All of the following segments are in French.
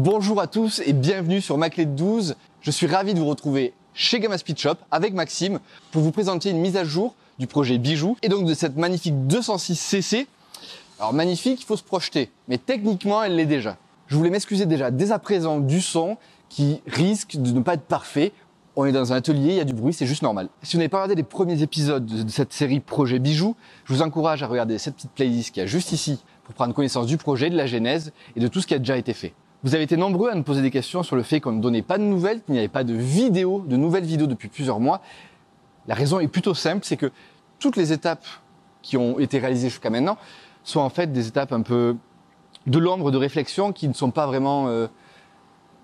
Bonjour à tous et bienvenue sur Ma Clé de 12. Je suis ravi de vous retrouver chez Gamma Speed Shop avec Maxime pour vous présenter une mise à jour du projet Bijou et donc de cette magnifique 206cc. Alors magnifique, il faut se projeter, mais techniquement elle l'est déjà. Je voulais m'excuser déjà dès à présent du son qui risque de ne pas être parfait. On est dans un atelier, il y a du bruit, c'est juste normal. Si vous n'avez pas regardé les premiers épisodes de cette série Projet Bijou, je vous encourage à regarder cette petite playlist qu'il y a juste ici pour prendre connaissance du projet, de la genèse et de tout ce qui a déjà été fait. Vous avez été nombreux à me poser des questions sur le fait qu'on ne donnait pas de nouvelles, qu'il n'y avait pas de vidéos, de nouvelles vidéos depuis plusieurs mois. La raison est plutôt simple, c'est que toutes les étapes qui ont été réalisées jusqu'à maintenant sont en fait des étapes un peu de l'ombre, de réflexion qui ne sont pas vraiment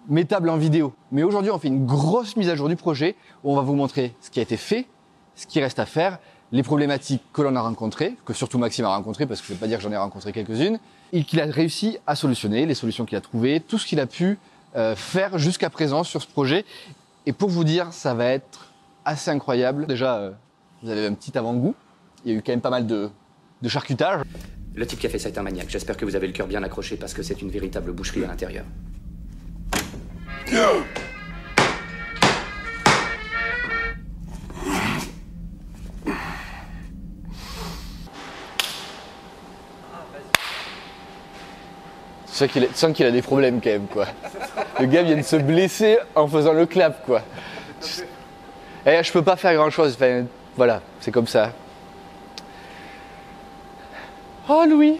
mettables en vidéo. Mais aujourd'hui, on fait une grosse mise à jour du projet où on va vous montrer ce qui a été fait, ce qui reste à faire, les problématiques que l'on a rencontrées, que surtout Maxime a rencontrées, parce que je ne vais pas dire que j'en ai rencontré quelques-unes, et qu'il a réussi à solutionner, les solutions qu'il a trouvées, tout ce qu'il a pu faire jusqu'à présent sur ce projet. Et pour vous dire, ça va être assez incroyable. Déjà, vous avez un petit avant-goût. Il y a eu quand même pas mal de charcutage. Le type qui a fait ça est un maniaque. J'espère que vous avez le cœur bien accroché parce que c'est une véritable boucherie à l'intérieur. Tu sens qu'il a des problèmes quand même, quoi. Le gars vient de se blesser en faisant le clap, quoi. Et je peux pas faire grand chose. Enfin, voilà, c'est comme ça. Oh Louis.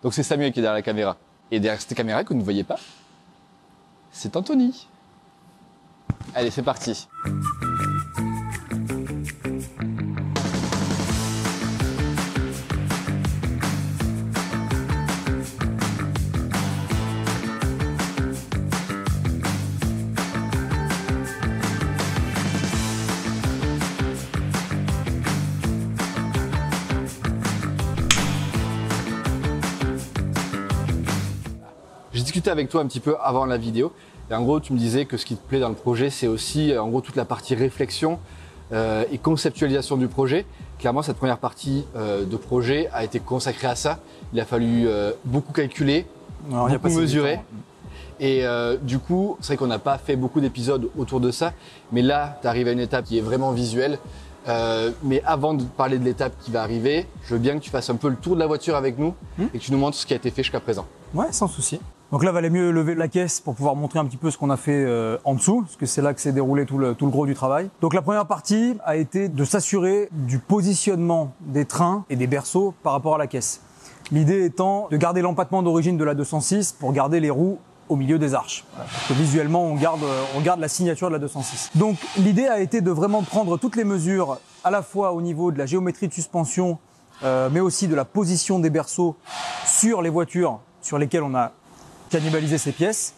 Donc c'est Samuel qui est derrière la caméra. Et derrière cette caméra que vous ne voyez pas, c'est Anthony. Allez, c'est parti. J'ai discuté avec toi un petit peu avant la vidéo et en gros tu me disais que ce qui te plaît dans le projet c'est aussi en gros toute la partie réflexion et conceptualisation du projet. Clairement cette première partie de projet a été consacrée à ça. Il a fallu beaucoup calculer, beaucoup mesurer et du coup c'est vrai qu'on n'a pas fait beaucoup d'épisodes autour de ça, mais là tu arrives à une étape qui est vraiment visuelle. Mais avant de parler de l'étape qui va arriver, je veux bien que tu fasses un peu le tour de la voiture avec nous et que tu nous montres ce qui a été fait jusqu'à présent. Ouais, sans souci. Donc là, valait mieux lever la caisse pour pouvoir montrer un petit peu ce qu'on a fait en dessous, parce que c'est là que s'est déroulé tout le gros du travail. Donc la première partie a été de s'assurer du positionnement des trains et des berceaux par rapport à la caisse. L'idée étant de garder l'empattement d'origine de la 206 pour garder les roues au milieu des arches. Parce que visuellement, on garde la signature de la 206. Donc l'idée a été de vraiment prendre toutes les mesures, à la fois au niveau de la géométrie de suspension, mais aussi de la position des berceaux sur les voitures sur lesquelles on a cannibalisé ces pièces,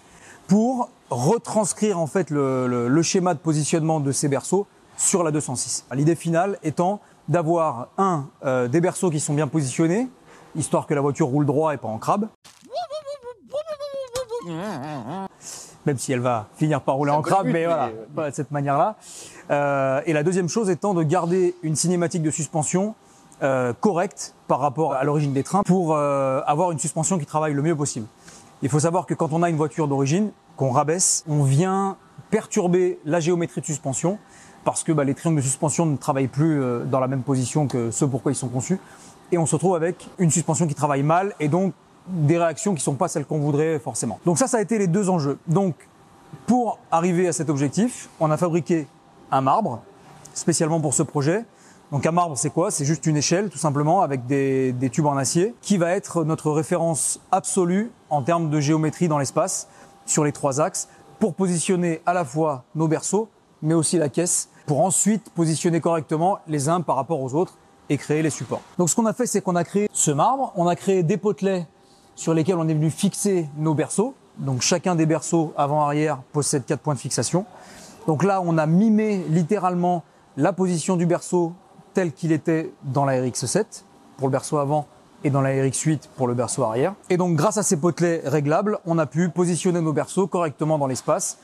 pour retranscrire en fait le schéma de positionnement de ces berceaux sur la 206. L'idée finale étant d'avoir des berceaux qui sont bien positionnés, histoire que la voiture roule droit et pas en crabe. Même si elle va finir par rouler en crabe, mais voilà, pas de cette manière-là. Et la deuxième chose étant de garder une cinématique de suspension correcte par rapport à l'origine des trains pour avoir une suspension qui travaille le mieux possible. Il faut savoir que quand on a une voiture d'origine, qu'on rabaisse, on vient perturber la géométrie de suspension parce que les triangles de suspension ne travaillent plus dans la même position que ceux pour quoi ils sont conçus. Et on se retrouve avec une suspension qui travaille mal et donc des réactions qui ne sont pas celles qu'on voudrait forcément. Donc ça a été les deux enjeux. Donc pour arriver à cet objectif, on a fabriqué un marbre spécialement pour ce projet. Donc un marbre, c'est quoi? C'est juste une échelle, tout simplement, avec des tubes en acier, qui va être notre référence absolue en termes de géométrie dans l'espace, sur les trois axes, pour positionner à la fois nos berceaux, mais aussi la caisse, pour ensuite positionner correctement les uns par rapport aux autres et créer les supports. Donc ce qu'on a fait, c'est qu'on a créé ce marbre, on a créé des potelets sur lesquels on est venu fixer nos berceaux. Donc chacun des berceaux avant-arrière possède 4 points de fixation. Donc là, on a mimé littéralement la position du berceau tel qu'il était dans la RX-7 pour le berceau avant et dans la RX-8 pour le berceau arrière. Et donc grâce à ces potelets réglables, on a pu positionner nos berceaux correctement dans l'espace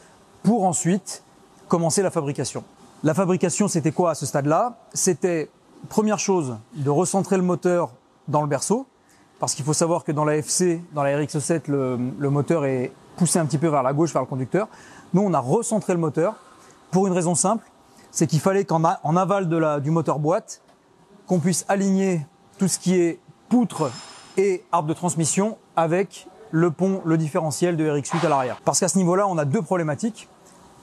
pour ensuite commencer la fabrication. La fabrication, c'était quoi à ce stade-là? C'était première chose, de recentrer le moteur dans le berceau, parce qu'il faut savoir que dans la FC, dans la RX7, le moteur est poussé un petit peu vers la gauche, vers le conducteur. Nous, on a recentré le moteur pour une raison simple, c'est qu'il fallait qu'en aval du moteur boîte, qu'on puisse aligner tout ce qui est poutre et arbre de transmission avec le pont, le différentiel de RX8 à l'arrière. Parce qu'à ce niveau-là, on a deux problématiques.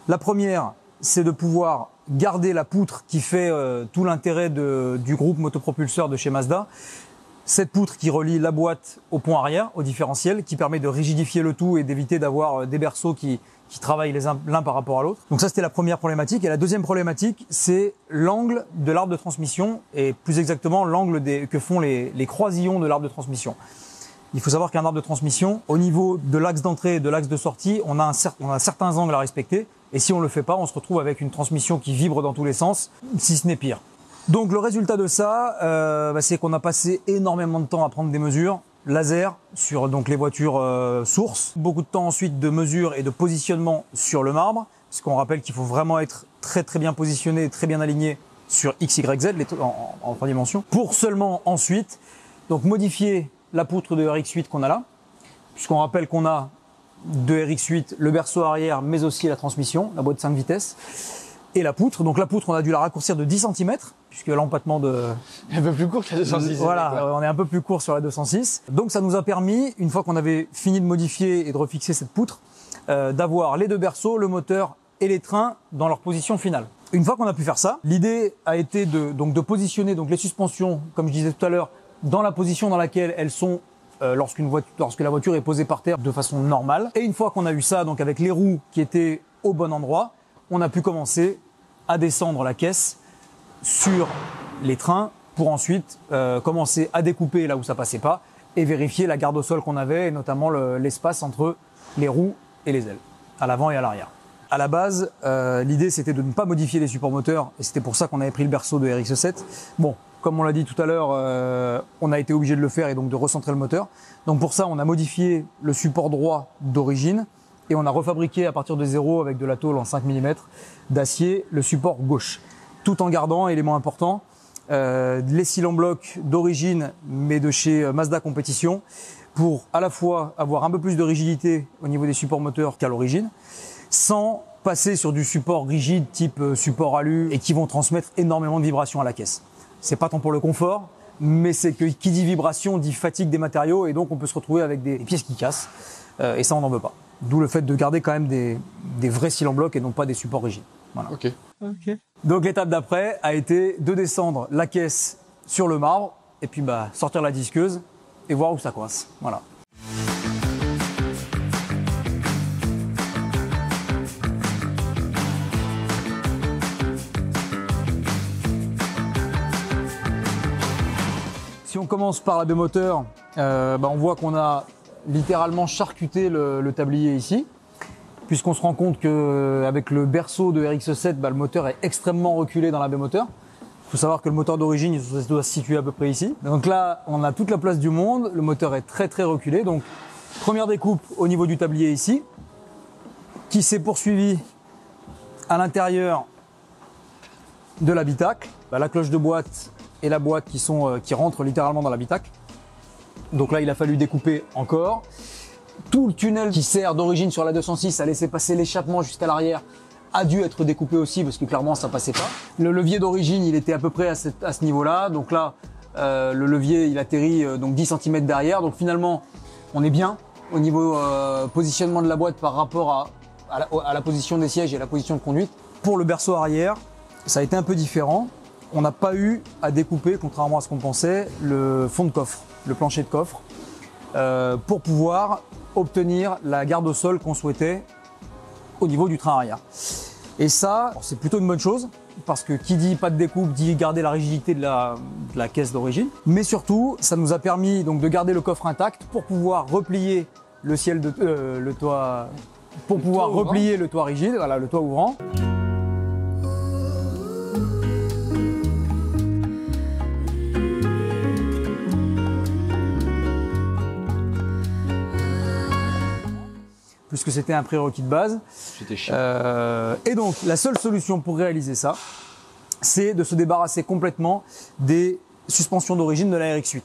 La première, c'est de pouvoir garder la poutre qui fait tout l'intérêt du groupe motopropulseur de chez Mazda. Cette poutre qui relie la boîte au pont arrière, au différentiel, qui permet de rigidifier le tout et d'éviter d'avoir des berceaux qui travaillent l'un par rapport à l'autre. Donc ça, c'était la première problématique. Et la deuxième problématique, c'est l'angle de l'arbre de transmission et plus exactement l'angle que font les croisillons de l'arbre de transmission. Il faut savoir qu'un arbre de transmission, au niveau de l'axe d'entrée et de l'axe de sortie, on a certains angles à respecter. Et si on le fait pas, on se retrouve avec une transmission qui vibre dans tous les sens, si ce n'est pire. Donc le résultat de ça, c'est qu'on a passé énormément de temps à prendre des mesures laser sur donc les voitures sources. Beaucoup de temps ensuite de mesures et de positionnement sur le marbre, parce qu'on rappelle qu'il faut vraiment être très très bien positionné, très bien aligné sur X, Y, Z en 3 dimensions, pour seulement ensuite donc modifier la poutre de RX8 qu'on a là, puisqu'on rappelle qu'on a de RX8 le berceau arrière, mais aussi la transmission, la boîte 5 vitesses, et la poutre. Donc la poutre, on a dû la raccourcir de 10 cm, puisque l'empattement de... Un peu plus court que la 206. Voilà, on est un peu plus court sur la 206. Donc ça nous a permis, une fois qu'on avait fini de modifier et de refixer cette poutre, d'avoir les deux berceaux, le moteur et les trains dans leur position finale. Une fois qu'on a pu faire ça, l'idée a été de positionner donc les suspensions, comme je disais tout à l'heure, dans la position dans laquelle elles sont lorsque la voiture est posée par terre de façon normale. Et une fois qu'on a eu ça, donc avec les roues qui étaient au bon endroit, on a pu commencer à descendre la caisse sur les trains pour ensuite commencer à découper là où ça passait pas et vérifier la garde au sol qu'on avait et notamment l'espace entre les roues et les ailes, à l'avant et à l'arrière. À la base, l'idée c'était de ne pas modifier les supports moteurs et c'était pour ça qu'on avait pris le berceau de RX7. Bon, comme on l'a dit tout à l'heure, on a été obligé de le faire et donc de recentrer le moteur. Donc pour ça, on a modifié le support droit d'origine et on a refabriqué à partir de zéro avec de la tôle en 5 mm d'acier le support gauche, tout en gardant, élément important, les cylindres blocs d'origine mais de chez Mazda Competition pour à la fois avoir un peu plus de rigidité au niveau des supports moteurs qu'à l'origine, sans passer sur du support rigide type support alu et qui vont transmettre énormément de vibrations à la caisse. C'est pas tant pour le confort, mais c'est que qui dit vibration dit fatigue des matériaux et donc on peut se retrouver avec des pièces qui cassent et ça on n'en veut pas. D'où le fait de garder quand même des vrais cylindres blocs et non pas des supports rigides. Voilà. Ok. Donc l'étape d'après a été de descendre la caisse sur le marbre et puis sortir la disqueuse et voir où ça coince. Voilà. Si on commence par la baie moteur, on voit qu'on a littéralement charcuté le tablier ici, puisqu'on se rend compte qu'avec le berceau de RX7, le moteur est extrêmement reculé dans la baie moteur. Il faut savoir que le moteur d'origine doit se situer à peu près ici. Donc là, on a toute la place du monde, le moteur est très très reculé. Donc première découpe au niveau du tablier ici, qui s'est poursuivie à l'intérieur de l'habitacle. La cloche de boîte et la boîte qui rentrent littéralement dans l'habitacle. Donc là, il a fallu découper encore. Tout le tunnel qui sert d'origine sur la 206 à laisser passer l'échappement jusqu'à l'arrière a dû être découpé aussi parce que clairement ça passait pas. Le levier d'origine, il était à peu près à ce niveau-là. Donc là, le levier, il atterrit donc 10 cm derrière. Donc finalement, on est bien au niveau positionnement de la boîte par rapport à la position des sièges et la position de conduite. Pour le berceau arrière, ça a été un peu différent. On n'a pas eu à découper, contrairement à ce qu'on pensait, le fond de coffre, le plancher de coffre, pour pouvoir obtenir la garde au sol qu'on souhaitait au niveau du train arrière. Et ça, c'est plutôt une bonne chose, parce que qui dit pas de découpe dit garder la rigidité de la caisse d'origine. Mais surtout, ça nous a permis donc de garder le coffre intact pour pouvoir replier le toit, pour pouvoir replier le toit rigide, voilà, le toit ouvrant. Puisque c'était un prérequis de base. C'était chiant. Et donc, la seule solution pour réaliser ça, c'est de se débarrasser complètement des suspensions d'origine de la RX8.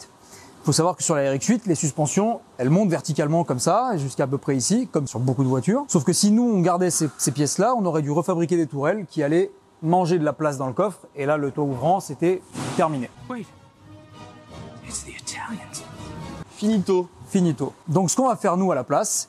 Il faut savoir que sur la RX8, les suspensions, elles montent verticalement comme ça, jusqu'à peu près ici, comme sur beaucoup de voitures. Sauf que si nous, on gardait ces pièces-là, on aurait dû refabriquer des tourelles qui allaient manger de la place dans le coffre. Et là, le toit ouvrant, c'était terminé. Wait. It's the Italians. Finito. Finito. Donc ce qu'on va faire nous à la place,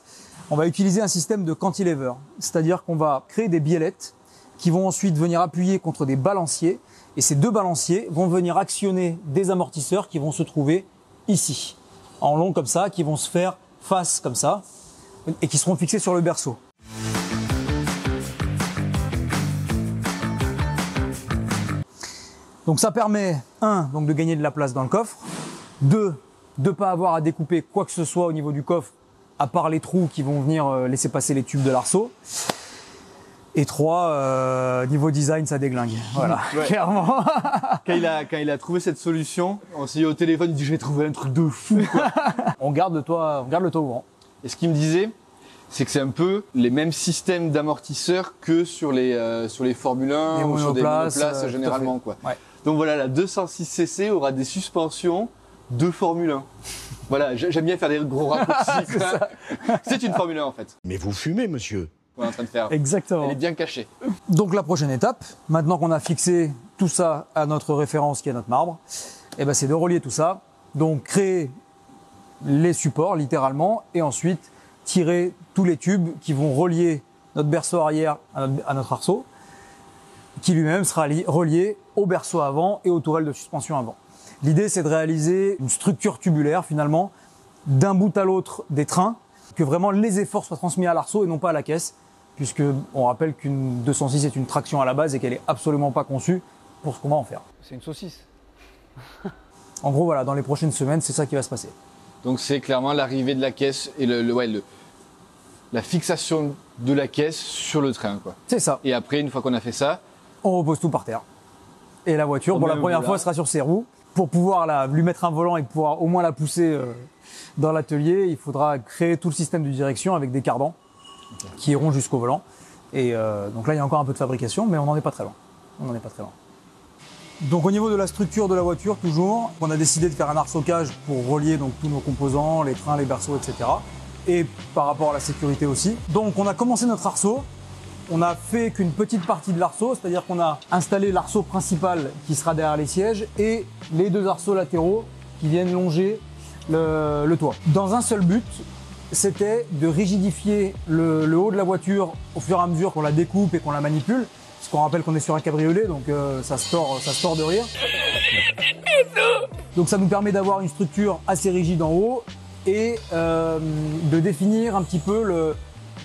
on va utiliser un système de cantilever. C'est-à-dire qu'on va créer des biellettes qui vont ensuite venir appuyer contre des balanciers. Et ces deux balanciers vont venir actionner des amortisseurs qui vont se trouver ici, en long comme ça, qui vont se faire face comme ça, et qui seront fixés sur le berceau. Donc ça permet, donc de gagner de la place dans le coffre, 2, de ne pas avoir à découper quoi que ce soit au niveau du coffre, à part les trous qui vont venir laisser passer les tubes de l'arceau. Et 3, niveau design, ça déglingue. Voilà, Ouais. clairement. Quand il a trouvé cette solution, on s'est dit au téléphone, il dit, je vais trouver un truc de fou, quoi. On garde le toit ouvrant. Et ce qu'il me disait, c'est que c'est un peu les mêmes systèmes d'amortisseurs que sur les Formule 1 Des ou sur des monoplaces, monoplaces tout à généralement, fait. quoi. Ouais. Donc voilà, la 206cc aura des suspensions de Formule 1. Voilà, j'aime bien faire des gros raccourcis. quoi. C'est une Formule 1 en fait, Mais vous fumez, monsieur. qu'on est en train de faire. Exactement. Elle est bien cachée. Donc la prochaine étape, maintenant qu'on a fixé tout ça à notre référence qui est notre marbre, eh ben, c'est de relier tout ça. Donc créer les supports littéralement et ensuite tirer tous les tubes qui vont relier notre berceau arrière à notre arceau, qui lui-même sera relié au berceau avant et aux tourelles de suspension avant. L'idée, c'est de réaliser une structure tubulaire finalement d'un bout à l'autre des trains, que vraiment les efforts soient transmis à l'arceau et non pas à la caisse, puisque on rappelle qu'une 206 est une traction à la base et qu'elle est absolument pas conçue pour ce qu'on va en faire. C'est une saucisse. En gros, voilà, dans les prochaines semaines, c'est ça qui va se passer. Donc c'est clairement l'arrivée de la caisse et la fixation de la caisse sur le train, quoi. C'est ça. Et après, une fois qu'on a fait ça, On repose tout par terre. Et la voiture, pour la première fois, sera sur ses roues. Pour pouvoir lui mettre un volant et pouvoir au moins la pousser dans l'atelier, il faudra créer tout le système de direction avec des cardans qui iront jusqu'au volant. Et donc là, il y a encore un peu de fabrication, mais on n'en est pas très loin. Donc au niveau de la structure de la voiture, toujours, on a décidé de faire un arceaucage pour relier donc tous nos composants, les trains, les berceaux, etc. Et par rapport à la sécurité aussi. Donc on a commencé notre arceau. On a fait qu'une petite partie de l'arceau, c'est-à-dire qu'on a installé l'arceau principal qui sera derrière les sièges et les deux arceaux latéraux qui viennent longer le toit. Dans un seul but, c'était de rigidifier le haut de la voiture au fur et à mesure qu'on la découpe et qu'on la manipule. Parce qu'on rappelle qu'on est sur un cabriolet, donc ça se tord de rire. Donc ça nous permet d'avoir une structure assez rigide en haut et de définir un petit peu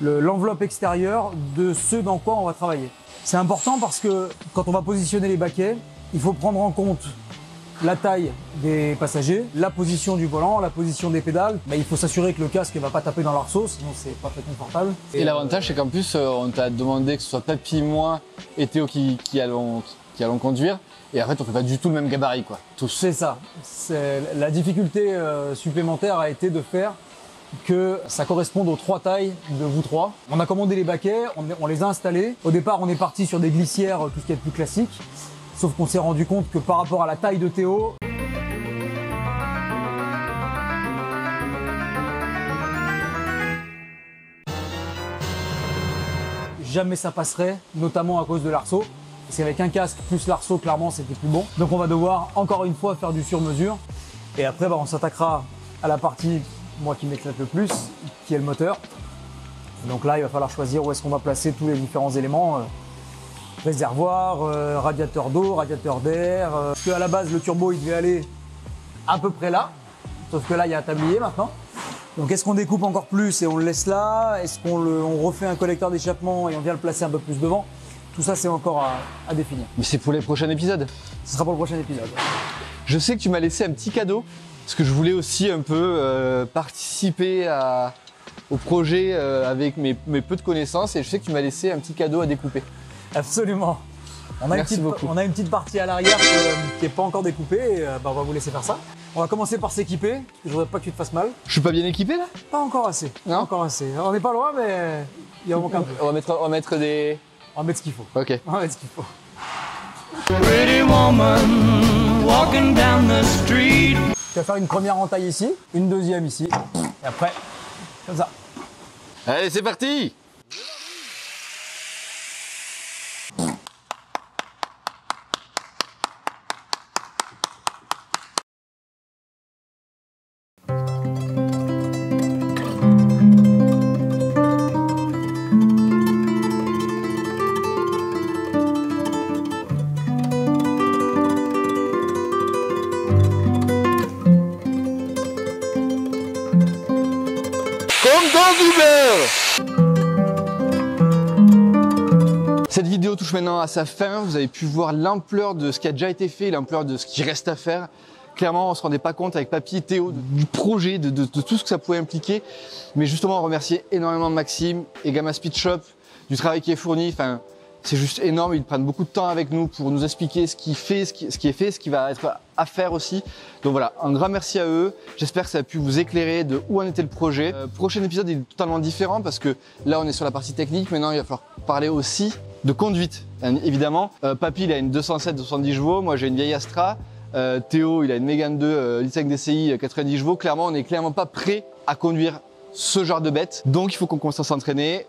l'enveloppe extérieure de ce dans quoi on va travailler. C'est important parce que quand on va positionner les baquets, il faut prendre en compte la taille des passagers, la position du volant, la position des pédales. Il faut s'assurer que le casque ne va pas taper dans l'arceau, sinon c'est pas très confortable. et l'avantage, c'est qu'en plus, on t'a demandé que ce soit Papy, moi et Théo qui allons conduire. Et en fait, on fait pas du tout le même gabarit, quoi. Tous. C'est ça. La difficulté supplémentaire a été de faire que ça corresponde aux trois tailles de vous trois. On a commandé les baquets, on les a installés. Au départ, on est parti sur des glissières, tout ce qui est plus classique. Sauf qu'on s'est rendu compte que par rapport à la taille de Théo, jamais ça passerait, notamment à cause de l'arceau. Parce qu'avec un casque plus l'arceau, clairement, c'était plus bon. Donc on va devoir encore une fois faire du sur-mesure. Et après, on s'attaquera à la partie, moi qui m'éclate le plus, qui est le moteur. Donc là, il va falloir choisir où est-ce qu'on va placer tous les différents éléments. Réservoir, radiateur d'eau, radiateur d'air. Parce qu'à la base, le turbo, il devait aller à peu près là. Sauf que là, il y a un tablier maintenant. Donc est-ce qu'on découpe encore plus et on le laisse là? Est-ce qu'on refait un collecteur d'échappement et on vient le placer un peu plus devant? Tout ça, c'est encore à définir. Mais c'est pour les prochains épisodes. Ce sera pour le prochain épisode. Je sais que tu m'as laissé un petit cadeau, parce que je voulais aussi un peu participer au projet avec mes peu de connaissances, et je sais que tu m'as laissé un petit cadeau à découper. Absolument. Merci beaucoup. On a une petite partie à l'arrière qui n'est pas encore découpée et on va vous laisser faire ça. On va commencer par s'équiper, parce que je voudrais pas que tu te fasses mal. Je suis pas bien équipé là? Pas encore assez. Non Pas encore assez. On n'est pas loin, mais il y a aucun peu. On va mettre des... On va mettre ce qu'il faut. Ok. On va mettre ce qu'il faut. Pretty woman walking down the street. Tu vas faire une première entaille ici, une deuxième ici, et après, comme ça. Allez, c'est parti! Comme dans du beurre. Cette vidéo touche maintenant à sa fin. Vous avez pu voir l'ampleur de ce qui a déjà été fait, l'ampleur de ce qui reste à faire. Clairement, on ne se rendait pas compte avec Papy et Théo du projet, de tout ce que ça pouvait impliquer. Mais justement, on remercie énormément Maxime et Gamma Speed Shop du travail qui est fourni. Enfin, c'est juste énorme. Ils prennent beaucoup de temps avec nous pour nous expliquer ce qui est fait, ce qui va être à faire aussi. Donc voilà, un grand merci à eux. J'espère que ça a pu vous éclairer de où en était le projet. Prochain épisode est totalement différent parce que là, on est sur la partie technique. Maintenant, il va falloir parler aussi de conduite, évidemment. Papy, il a une 207 70 chevaux. Moi, j'ai une vieille Astra. Théo, il a une Mégane 2 Litre DCI 90 chevaux. Clairement, on n'est clairement pas prêt à conduire ce genre de bête. Donc, il faut qu'on commence à s'entraîner.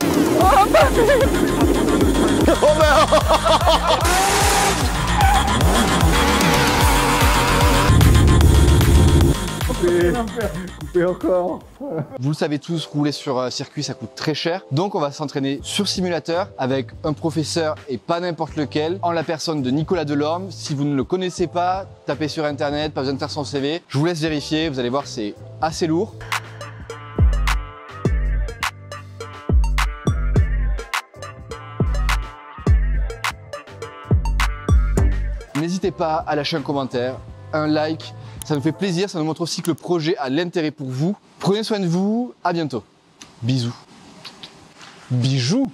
Vous le savez tous, rouler sur circuit, ça coûte très cher. Donc on va s'entraîner sur simulateur avec un professeur et pas n'importe lequel, en la personne de Nicolas Delorme. Si vous ne le connaissez pas, tapez sur internet, pas besoin de faire son CV. Je vous laisse vérifier, vous allez voir, c'est assez lourd. N'hésitez pas à lâcher un commentaire, un like, ça nous fait plaisir, ça nous montre aussi que le projet a l'intérêt pour vous. Prenez soin de vous, à bientôt. Bisous. Bijoux.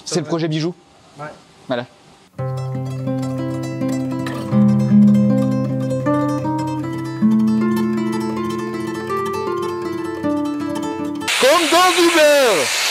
C'est le projet Bijoux. Ouais. Voilà. Comme dans du beurre.